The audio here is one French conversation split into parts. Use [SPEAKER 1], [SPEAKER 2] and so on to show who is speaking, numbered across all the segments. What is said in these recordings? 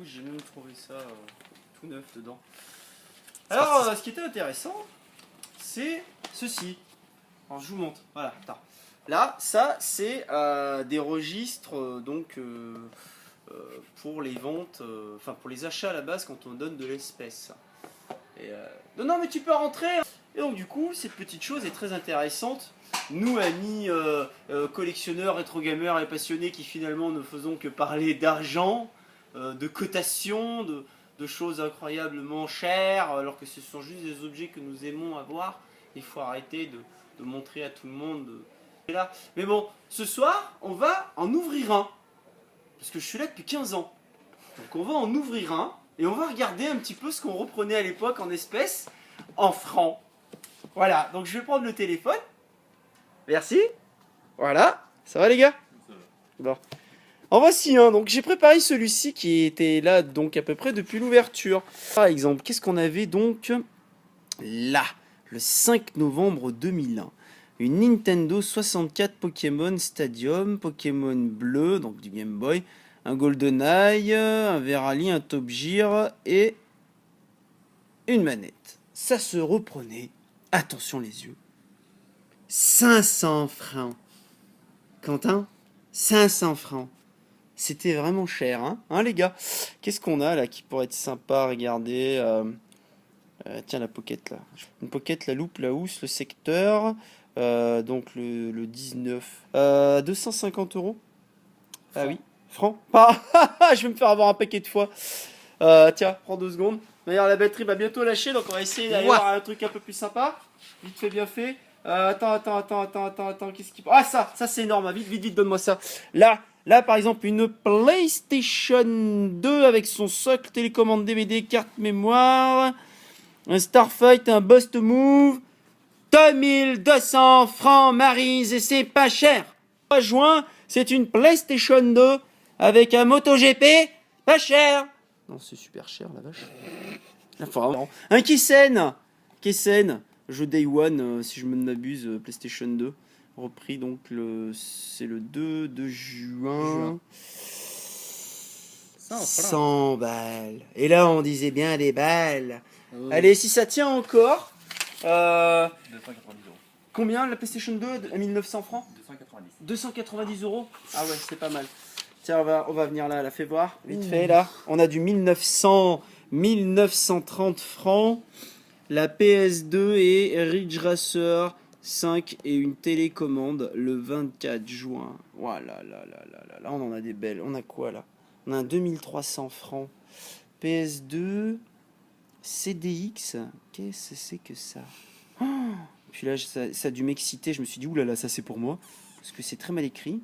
[SPEAKER 1] J'ai même trouvé ça tout neuf dedans. Alors, ce qui était intéressant, c'est ceci. Alors, je vous montre. Voilà, attends. Là, ça, c'est des registres pour les ventes, enfin pour les achats à la base quand on donne de l'espèce. Non, non, mais tu peux rentrer. Et donc, du coup, cette petite chose est très intéressante. Nous, amis collectionneurs, rétro-gamers et passionnés qui finalement ne faisons que parler d'argent, de cotation, de choses incroyablement chères, alors que ce sont juste des objets que nous aimons avoir. Il faut arrêter de montrer à tout le monde. Là. Mais bon, ce soir, on va en ouvrir un. Parce que je suis là depuis 15 ans. Donc on va en ouvrir un et on va regarder un petit peu ce qu'on reprenait à l'époque en espèces, en francs. Voilà, donc je vais prendre le téléphone. Merci. Voilà, ça va les gars? Bon. En voici un, donc j'ai préparé celui-ci qui était là donc à peu près depuis l'ouverture. Par exemple, qu'est-ce qu'on avait donc là, le 5 novembre 2001? Une Nintendo 64 Pokémon Stadium, Pokémon bleu, donc du Game Boy, un GoldenEye, un Verali, un Top Gear et une manette. Ça se reprenait, attention les yeux, 500 francs. Quentin, 500 francs. C'était vraiment cher, hein les gars? Qu'est-ce qu'on a là qui pourrait être sympa? Regardez. Tiens, la pocket là. Une pocket, la loupe, la housse, le secteur. Donc le 19. 250 euros. Ah oui, francs. Ah, je vais me faire avoir un paquet de fois. Tiens, prends 2 secondes. D'ailleurs, la batterie va bientôt lâcher, donc on va essayer d'aller voir un truc un peu plus sympa. Vite fait, bien fait. Attends. Qu'est-ce qui... Ah, ça c'est énorme. Vite, donne-moi ça. Là, par exemple, une PlayStation 2 avec son socle, télécommande DVD, carte mémoire, un Starfight, un Bust Move, 2200 francs Maryse et c'est pas cher. 3 juin, c'est une PlayStation 2 avec un MotoGP, pas cher. Non, c'est super cher, la vache. Enfin, un Kessen, jeu Day One, si je me n'abuse, PlayStation 2. Repris donc c'est le 2 de juin. 100 balles. Et là on disait bien des balles. Allez, si ça tient encore.
[SPEAKER 2] 290 euros.
[SPEAKER 1] Combien la PlayStation 2 à 1900 francs?
[SPEAKER 2] 290.
[SPEAKER 1] 290 euros. Ah ouais, c'est pas mal. Tiens, on va venir là, fais voir. Vite fait là. On a du 1930 francs. La PS2 et Ridge Racer 5 et une télécommande le 24 juin. Voilà, là, on en a des belles. On a quoi là? On a un 2300 francs. PS2, CDX. Qu'est-ce que c'est que ça? Oh, puis là, ça a dû m'exciter. Je me suis dit, oulala, ça c'est pour moi. Parce que c'est très mal écrit.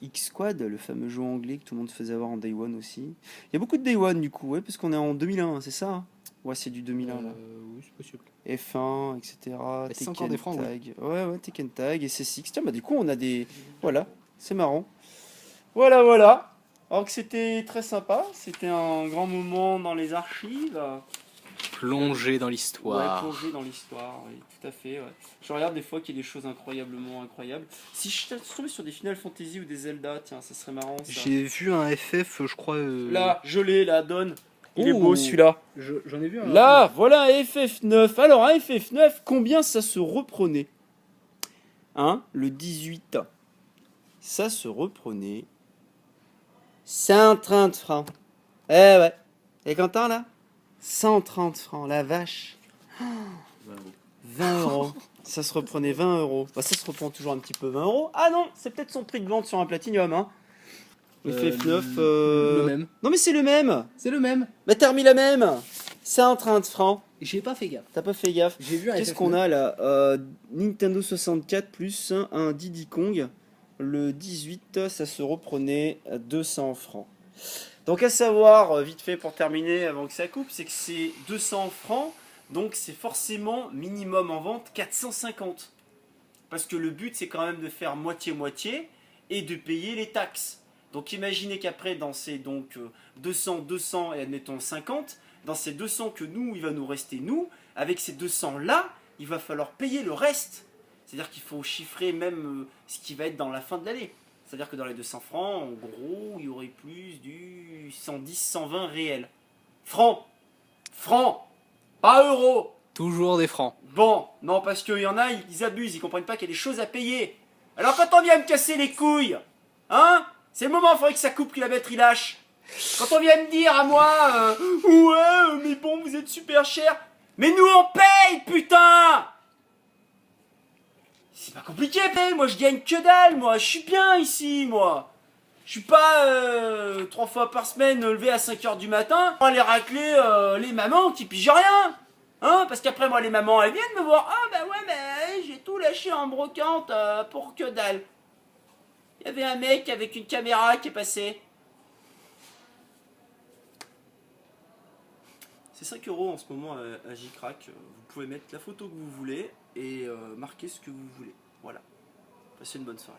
[SPEAKER 1] X-Squad, le fameux jeu anglais que tout le monde faisait avoir en Day One aussi. Il y a beaucoup de Day One du coup, ouais, parce qu'on est en 2001, c'est ça? Ouais, c'est du 2001 là.
[SPEAKER 2] Oui, c'est possible.
[SPEAKER 1] F1, etc.
[SPEAKER 2] C'est encore des francs,
[SPEAKER 1] Tag. Ouais, Tekken Tag et C6. Tiens, bah du coup, on a des... Voilà, c'est marrant. Voilà. Alors que c'était très sympa. C'était un grand moment dans les archives.
[SPEAKER 2] Plonger dans l'histoire.
[SPEAKER 1] Ouais, plonger dans l'histoire, oui, tout à fait. Ouais. Je regarde des fois qu'il y a des choses incroyablement incroyables. Si je tombais sur des Final Fantasy ou des Zelda, tiens, ça serait marrant ça.
[SPEAKER 2] J'ai vu un FF, je crois.
[SPEAKER 1] Là, je l'ai, là, donne. Il est beau celui-là.
[SPEAKER 2] J'en ai vu un.
[SPEAKER 1] Là, voilà un FF9. Alors, un FF9, combien ça se reprenait? Le 18. Ça se reprenait 130 francs. Eh ouais. Et Quentin, là 130 francs, la vache. 20 euros. Ça se reprenait 20 euros. Bah, ça se reprend toujours un petit peu 20 euros. Ah non, c'est peut-être son prix de vente sur un Platinum, FF9.
[SPEAKER 2] Le même.
[SPEAKER 1] Non, mais c'est le même.
[SPEAKER 2] C'est le même.
[SPEAKER 1] Mais t'as remis la même. 130 francs.
[SPEAKER 2] J'ai pas fait gaffe.
[SPEAKER 1] T'as pas fait gaffe.
[SPEAKER 2] J'ai vu un
[SPEAKER 1] Qu'est-ce
[SPEAKER 2] FF9.
[SPEAKER 1] qu'on a là? Nintendo 64 plus un Diddy Kong. Le 18, ça se reprenait à 200 francs. Donc à savoir, vite fait pour terminer avant que ça coupe, c'est que c'est 200 francs, donc c'est forcément minimum en vente 450. Parce que le but c'est quand même de faire moitié-moitié et de payer les taxes. Donc imaginez qu'après dans ces 200 et admettons 50, dans ces 200 que nous, il va nous rester nous, avec ces 200 là, il va falloir payer le reste. C'est-à-dire qu'il faut chiffrer même ce qui va être dans la fin de l'année. C'est-à-dire que dans les 200 francs, en gros, il y aurait plus du 110, 120 réels. Francs. Francs. Pas euros.
[SPEAKER 2] Toujours des francs.
[SPEAKER 1] Bon, non, parce qu'il y en a, ils abusent, ils comprennent pas qu'il y a des choses à payer. Alors quand on vient me casser les couilles, hein, c'est le moment, il faudrait que ça coupe, que la batterie lâche. Quand on vient me dire à moi, ouais, mais bon, vous êtes super cher. Mais nous on paye, putain! C'est pas compliqué, paye. Moi je gagne que dalle, moi, je suis bien ici, moi. Je suis pas 3 fois par semaine levé à 5h du matin pour aller racler les mamans qui pigent rien. Hein, parce qu'après moi les mamans elles viennent me voir. Ah bah ouais mais j'ai tout lâché en brocante pour que dalle. Il y avait un mec avec une caméra qui est passé. C'est 5 euros en ce moment à J-Crack. Vous pouvez mettre la photo que vous voulez et marquer ce que vous voulez. Voilà. Passez une bonne soirée.